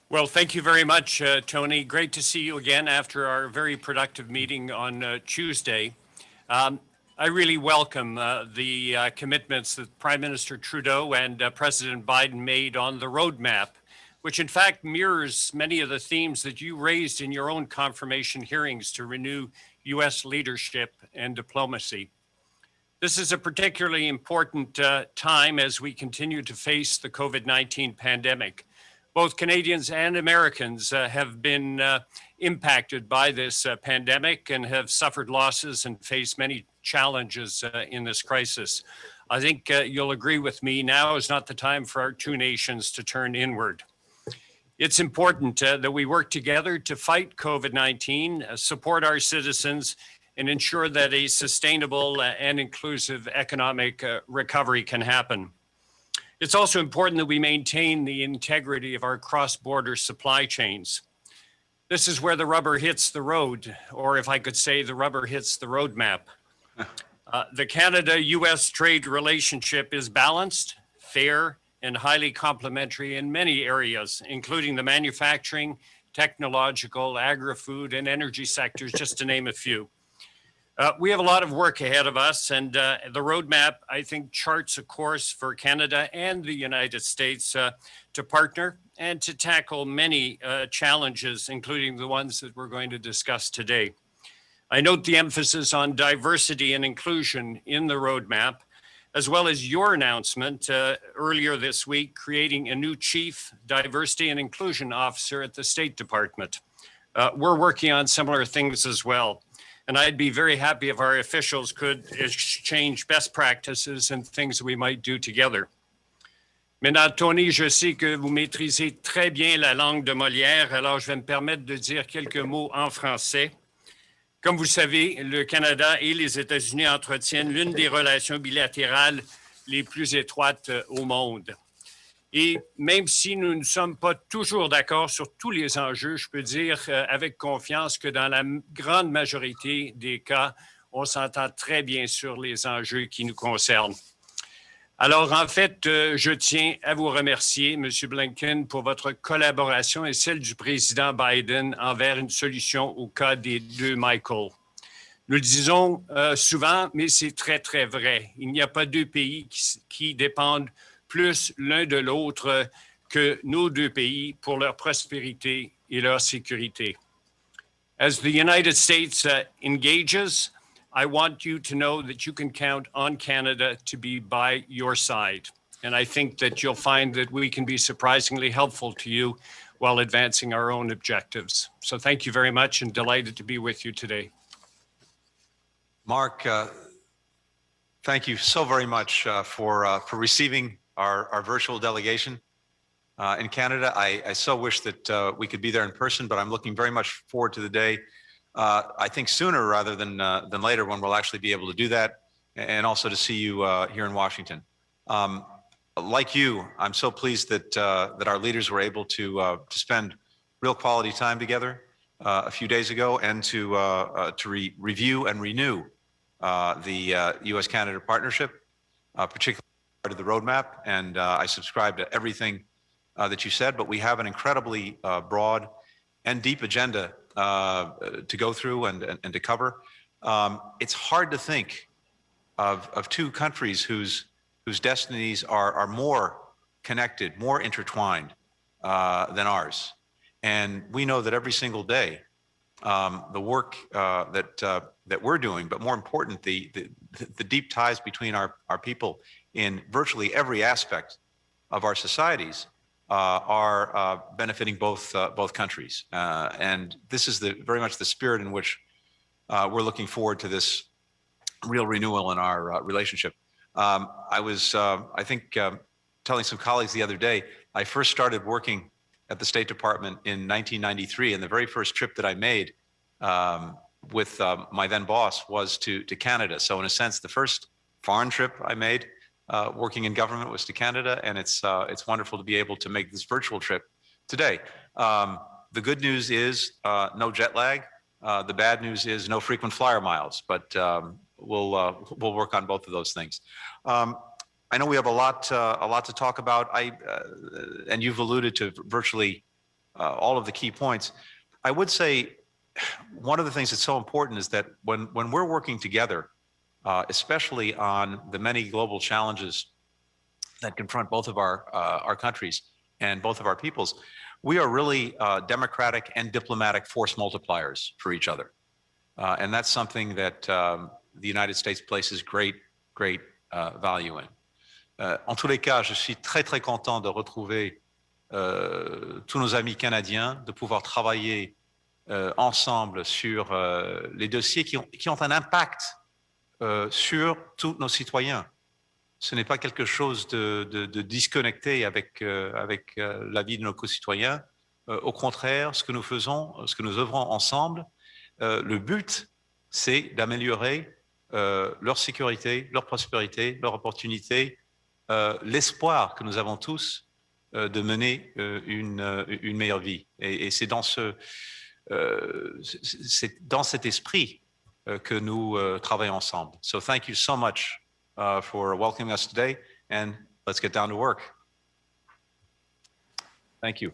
Well, thank you very much, Tony. Great to see you again after our very productive meeting on Tuesday. Um, I really welcome the commitments that Prime Minister Trudeau and President Biden made on the roadmap, which in fact mirrors many of the themes that you raised in your own confirmation hearings to renew U.S. leadership and diplomacy. This is a particularly important time as we continue to face the COVID-19 pandemic. Both Canadians and Americans have been impacted by this pandemic and have suffered losses and faced many challenges in this crisis. I think you'll agree with me, now is not the time for our two nations to turn inward. It's important that we work together to fight COVID-19, support our citizens, and ensure that a sustainable and inclusive economic recovery can happen. It's also important that we maintain the integrity of our cross-border supply chains. This is where the rubber hits the road, or if I could say, the rubber hits the roadmap. The Canada-US trade relationship is balanced, fair, and highly complementary in many areas, including the manufacturing, technological, agri-food, and energy sectors, just to name a few. We have a lot of work ahead of us, and the roadmap, I think, charts a course for Canada and the United States to partner and to tackle many challenges, including the ones that we're going to discuss today. I note the emphasis on diversity and inclusion in the roadmap, as well as your announcement earlier this week, creating a new Chief Diversity and Inclusion Officer at the State Department. We're working on similar things as well. And I'd be very happy if our officials could exchange best practices and things we might do together. Maintenant, Tony, je sais que vous maîtrisez très bien la langue de Molière, alors je vais me permettre de dire quelques mots en français. Comme vous savez, le Canada et les États-Unis entretiennent l'une des relations bilatérales les plus étroites au monde. Et même si nous ne sommes pas toujours d'accord sur tous les enjeux, je peux dire avec confiance que dans la grande majorité des cas, on s'entend très bien sur les enjeux qui nous concernent. Alors, en fait, je tiens à vous remercier, M. Blinken, pour votre collaboration et celle du président Biden envers une solution au cas des deux Michael. Nous le disons souvent, mais c'est très, très vrai. Il n'y a pas deux pays qui dépendent plus l'un de l'autre que nos deux pays pour leur prospérité et leur sécurité. As the United States engages, I want you to know that you can count on Canada to be by your side. And I think that you'll find that we can be surprisingly helpful to you while advancing our own objectives. So thank you very much and delighted to be with you today. Marc, thank you so very much for receiving our virtual delegation in Canada. I so wish that we could be there in person, but I'm looking very much forward to the day. I think sooner rather than later when we'll actually be able to do that, and also to see you here in Washington. Like you, I'm so pleased that our leaders were able to spend real quality time together a few days ago, and to review and renew the U.S.-Canada partnership, particularly part of the roadmap. And I subscribe to everything that you said, but we have an incredibly broad and deep agenda to go through and to cover. It's hard to think of two countries whose destinies are more connected, more intertwined than ours. And we know that every single day, the work that we're doing, but more important, the deep ties between our people in virtually every aspect of our societies are benefiting both countries. And this is very much the spirit in which we're looking forward to this real renewal in our relationship. I was, I think, telling some colleagues the other day, I first started working at the State Department in 1993, and the very first trip that I made with my then boss was to Canada. So in a sense, the first foreign trip I made working in government was to Canada, and it's wonderful to be able to make this virtual trip today. The good news is no jet lag. The bad news is no frequent flyer miles, but we'll work on both of those things. I know we have a lot to talk about. And you've alluded to virtually all of the key points. I would say one of the things that's so important is that when we're working together, especially on the many global challenges that confront both of our countries and both of our peoples, we are really democratic and diplomatic force multipliers for each other. And that's something that the United States places great value in. En tous les cas, je suis très content de retrouver tous nos amis canadiens, de pouvoir travailler ensemble sur les dossiers qui ont un impact sur tous nos citoyens. Ce n'est pas quelque chose de disconnecté avec la vie de nos concitoyens. Au contraire, ce que nous faisons, ce que nous œuvrons ensemble, le but, c'est d'améliorer leur sécurité, leur prospérité, leur opportunité, l'espoir que nous avons tous de mener une meilleure vie. Et c'est dans cet esprit que nous travaillons ensemble. So thank you so much for welcoming us today, and let's get down to work. Thank you.